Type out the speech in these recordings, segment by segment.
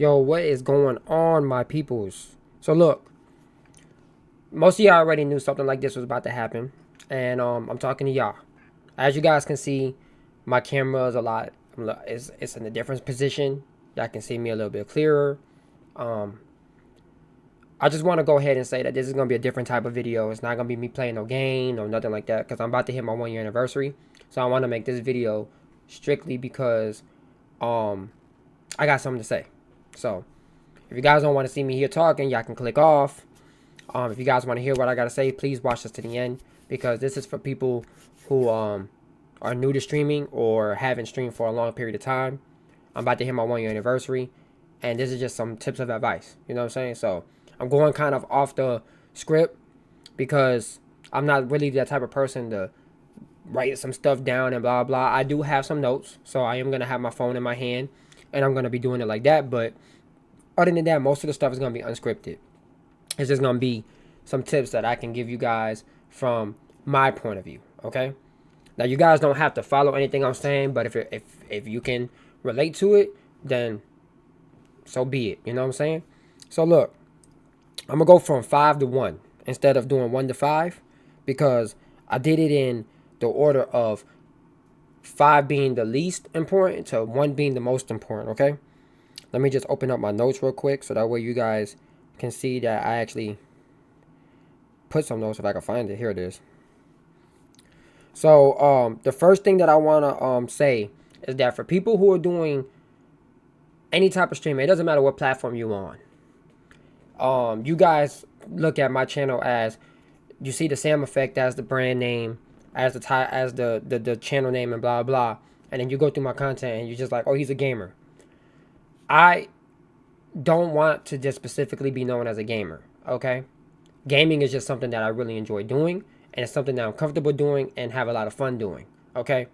Yo, what is going on, my peoples? So look, most of y'all already knew something like this was about to happen, and I'm talking to y'all. As you guys can see, my camera is a lot. It's in a different position. Y'all can see me a little bit clearer. Um, I just want to go ahead and say that this is gonna be a different type of video. It's not gonna be me playing no game or nothing like that, because I'm about to hit my 1 year anniversary. So I want to make this video strictly because I got something to say. So if you guys don't want to see me here talking, y'all can click off. If you guys want to hear what I got to say, please watch this to the end, because this is for people who are new to streaming or haven't streamed for a long period of time. I'm about to hit my 1 year anniversary, and this is just some tips of advice. You know what I'm saying? So I'm going kind of off the script because I'm not really that type of person to write some stuff down and blah blah. I do have some notes, so I am gonna have my phone in my hand, and I'm gonna be doing it like that. But other than that, most of the stuff is gonna be unscripted. It's just gonna be some tips that I can give you guys from my point of view. Okay. Now you guys don't have to follow anything I'm saying, but if you can relate to it, then so be it. You know what I'm saying? So look, I'm gonna go from 5 to 1 instead of doing 1 to 5, because I did it in the order of 5 being the least important to 1 being the most important. Okay. Let me just open up my notes real quick so that way you guys can see that I actually put some notes if I can find it. Here it is. So the first thing that I want to say is that for people who are doing any type of streaming, it doesn't matter what platform you on. You guys look at my channel as, you see the Sam Effect as the brand name, as the channel name, and blah blah, and then you go through my content and you're just like, oh, he's a gamer. I don't want to just specifically be known as a gamer. Okay, gaming is just something that I really enjoy doing, and it's something that I'm comfortable doing and have a lot of fun doing. Okay,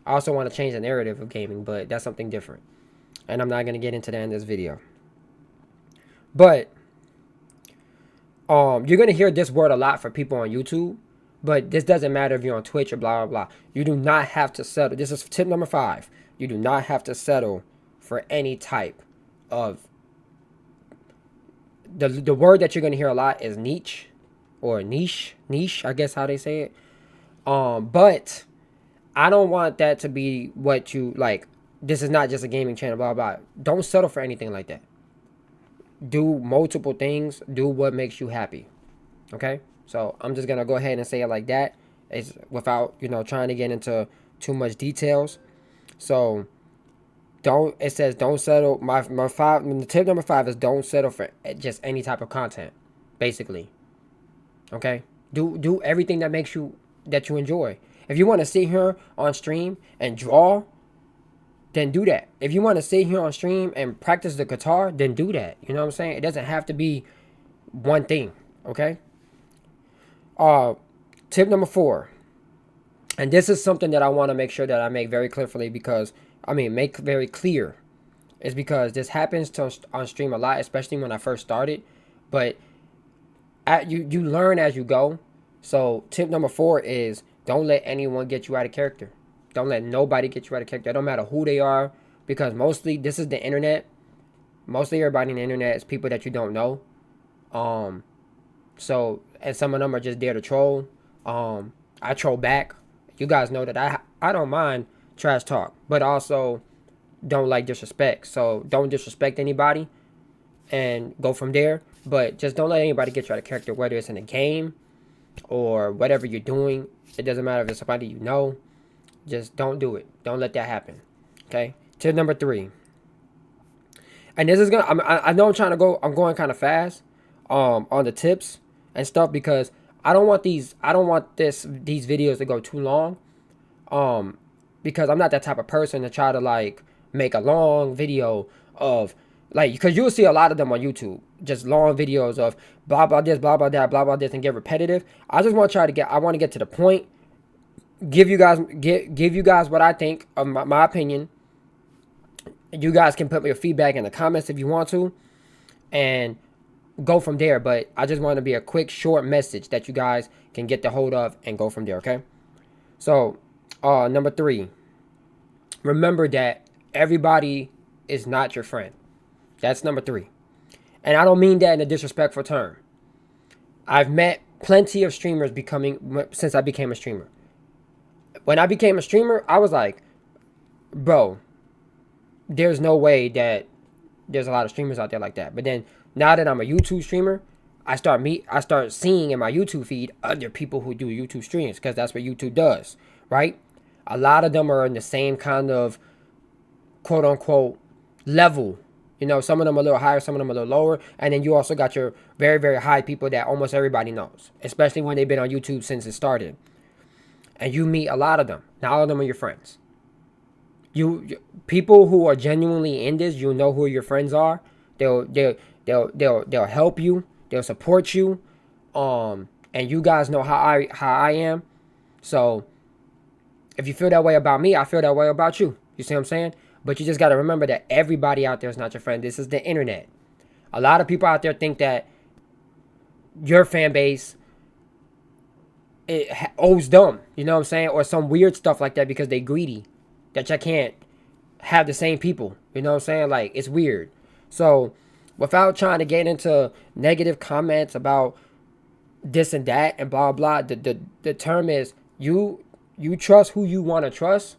I also want to change the narrative of gaming, but that's something different, and I'm not going to get into that in this video. But you're going to hear this word a lot for people on YouTube, but this doesn't matter if you're on Twitch or blah blah blah. You do not have to settle. This is tip number 5. You do not have to settle for any type of, the word that you're going to hear a lot is niche, or niche, I guess how they say it. But I don't want that to be what you like. This is not just a gaming channel, blah blah. Don't settle for anything like that. Do multiple things. Do what makes you happy. Okay? So I'm just gonna go ahead and say it like that. It's without, trying to get into too much details. So it says don't settle. My tip number 5 is don't settle for just any type of content, basically. Okay, do everything that you enjoy. If you want to sit here on stream and draw, then do that. If you want to sit here on stream and practice the guitar, then do that. You know what I'm saying? It doesn't have to be one thing. Okay. Tip number 4, and this is something that I want to make sure that I make very clearly, make very clear, is because this happens on stream a lot, especially when I first started. But you learn as you go. So tip number 4 is don't let anyone get you out of character. Don't let nobody get you out of character. It don't matter who they are, because mostly this is the internet. Mostly everybody in the internet is people that you don't know. So, and some of them are just there to troll. I troll back. You guys know that I don't mind trash talk, but also don't like disrespect. So don't disrespect anybody and go from there. But just don't let anybody get you out of character, whether it's in a game or whatever you're doing. It doesn't matter if it's somebody you know. Just don't do it. Don't let that happen. Okay. Tip number 3. And this is I know I'm going kind of fast on the tips and stuff, because I don't want these videos to go too long. Because I'm not that type of person to try to like make a long video of, like, because you'll see a lot of them on YouTube, just long videos of blah blah this, blah blah that, blah blah this, and get repetitive. I want to get to the point, give you guys what I think of my opinion. You guys can put your feedback in the comments if you want to, and go from there. But I just want to be a quick, short message that you guys can get the hold of and go from there. Okay. So, number 3, remember that everybody is not your friend. That's number 3. And I don't mean that in a disrespectful term. I've met plenty of streamers since I became a streamer. When I became a streamer, I was like, bro, there's no way that there's a lot of streamers out there like that. But then now that I'm a YouTube streamer, I start seeing in my YouTube feed other people who do YouTube streams, because that's what YouTube does, right? A lot of them are in the same kind of quote unquote level. You know, some of them a little higher, some of them a little lower. And then you also got your very, very high people that almost everybody knows, especially when they've been on YouTube since it started. And you meet a lot of them. Not all of them are your friends. You people who are genuinely in this, you know who your friends are. They'll help you. They'll support you. And you guys know how I am. So if you feel that way about me, I feel that way about you. You see what I'm saying? But you just got to remember that everybody out there is not your friend. This is the internet. A lot of people out there think that your fan base owes them. You know what I'm saying? Or some weird stuff like that because they greedy. That you can't have the same people. You know what I'm saying? Like, it's weird. So, without trying to get into negative comments about this and that and blah, blah, the term is you trust who you want to trust.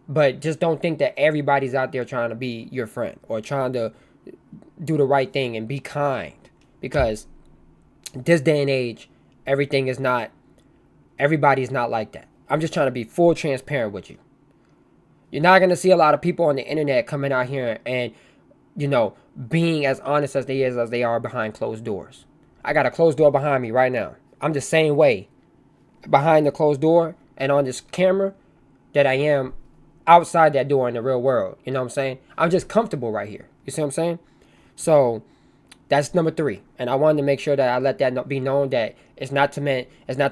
But just don't think that everybody's out there trying to be your friend or trying to do the right thing and be kind. Because this day and age, everybody's not like that. I'm just trying to be full transparent with you. You're not going to see a lot of people on the internet coming out here and, you know, being as honest as they are behind closed doors. I got a closed door behind me right now. I'm the same way behind the closed door and on this camera that I am outside that door in the real world. You know what I'm saying? I'm just comfortable right here. You see what I'm saying? So that's number 3. And I wanted to make sure that I let that be known that it's not to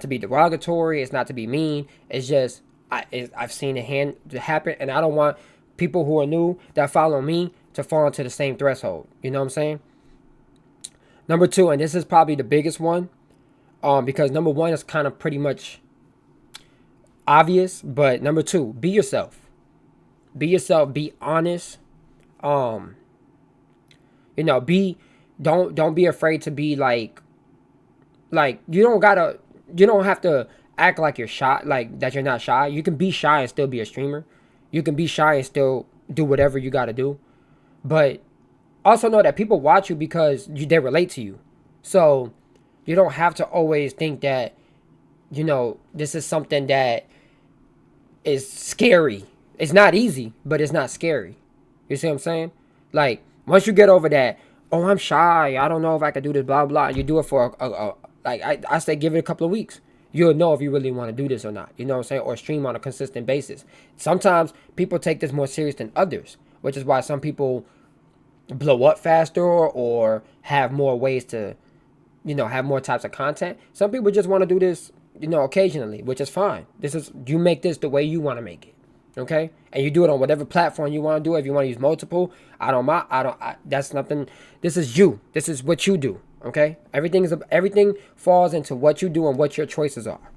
be derogatory. It's not to be mean. It's just I've seen it happen, and I don't want people who are new that follow me to fall into the same threshold. You know what I'm saying? Number 2, and this is probably the biggest one, because number 1 is kind of pretty much obvious, but number 2, be yourself. Be yourself. Be honest. You know, don't be afraid to be like you don't have to act like you're shy, like that you're not shy. You can be shy and still be a streamer. You can be shy and still do whatever you got to do. But also know that people watch you because they relate to you. So you don't have to always think that, you know, this is something that is scary. It's not easy, but it's not scary. You see what I'm saying? Like, once you get over that, oh, I'm shy, I don't know if I can do this, blah, blah, you do it for, I say give it a couple of weeks. You'll know if you really want to do this or not. You know what I'm saying? Or stream on a consistent basis. Sometimes people take this more serious than others, which is why some people blow up faster or have more ways to, you know, have more types of content. Some people just want to do this, you know, occasionally, which is fine. You make this the way you want to make it. Okay? And you do it on whatever platform you want to do. If you want to use multiple, that's nothing. This is you. This is what you do. Okay? Everything falls into what you do and what your choices are.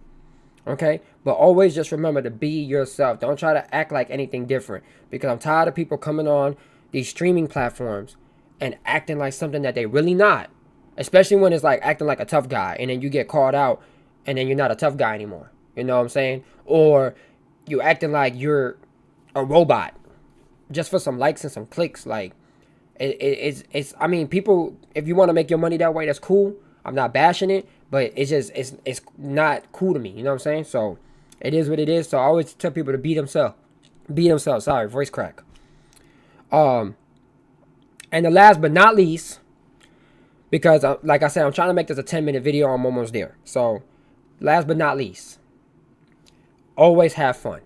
Okay? But always just remember to be yourself. Don't try to act like anything different. Because I'm tired of people coming on these streaming platforms and acting like something that they really not. Especially when it's like acting like a tough guy and then you get called out and then you're not a tough guy anymore. You know what I'm saying? Or you acting like you're a robot just for some likes and some clicks. Like, it's I mean, people, if you want to make your money that way, that's cool. I'm not bashing it, but it's not cool to me. You know what I'm saying? So it is what it is. So I always tell people to be themselves. Sorry, voice crack. And the last but not least, because like I said, I'm trying to make this a 10-minute video. I'm almost there. So last but not least, always have fun.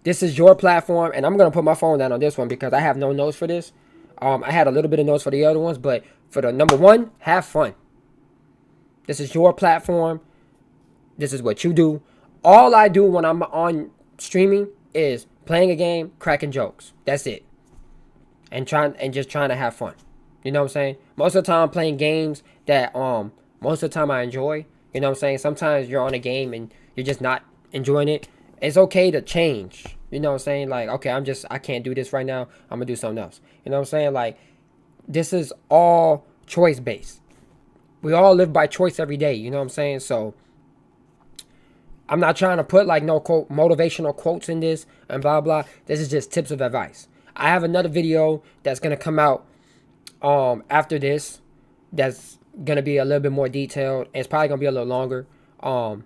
This is your platform, and I'm going to put my phone down on this one because I have no notes for this. I had a little bit of notes for the other ones, but for the number 1, have fun. This is your platform. This is what you do. All I do when I'm on streaming is playing a game, cracking jokes. That's it. And just trying to have fun. You know what I'm saying? Most of the time I'm playing games that most of the time I enjoy. You know what I'm saying? Sometimes you're on a game and you're just not enjoying it. It's okay to change. You know what I'm saying? Like, okay, I can't do this right now. I'm gonna do something else. You know what I'm saying? Like, this is all choice based. We all live by choice every day. You know what I'm saying? So I'm not trying to put like no quote motivational quotes in this and blah blah. This is just tips of advice. I have another video that's gonna come out after this that's gonna be a little bit more detailed. And it's probably gonna be a little longer. I'm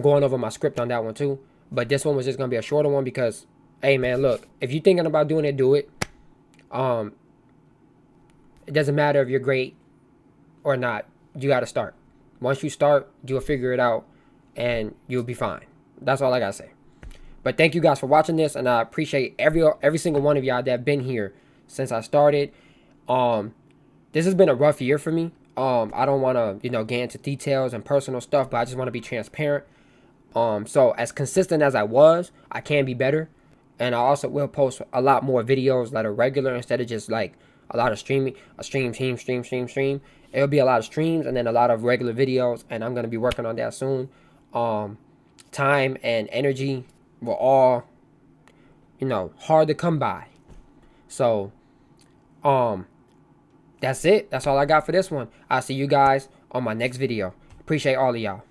going over my script on that one too. But this one was just gonna be a shorter one because, hey man, look, if you're thinking about doing it, do it. It doesn't matter if you're great or not. You gotta start. Once you start, you'll figure it out and you'll be fine. That's all I gotta say. But thank you guys for watching this, and I appreciate every single one of y'all that have been here since I started. This has been a rough year for me. I don't want to, get into details and personal stuff, but I just want to be transparent. So as consistent as I was, I can be better, and I also will post a lot more videos that are regular instead of just like a lot of stream. It'll be a lot of streams and then a lot of regular videos, and I'm gonna be working on that soon. Time and energy were all, hard to come by. So, that's it. That's all I got for this one. I'll see you guys on my next video. Appreciate all of y'all.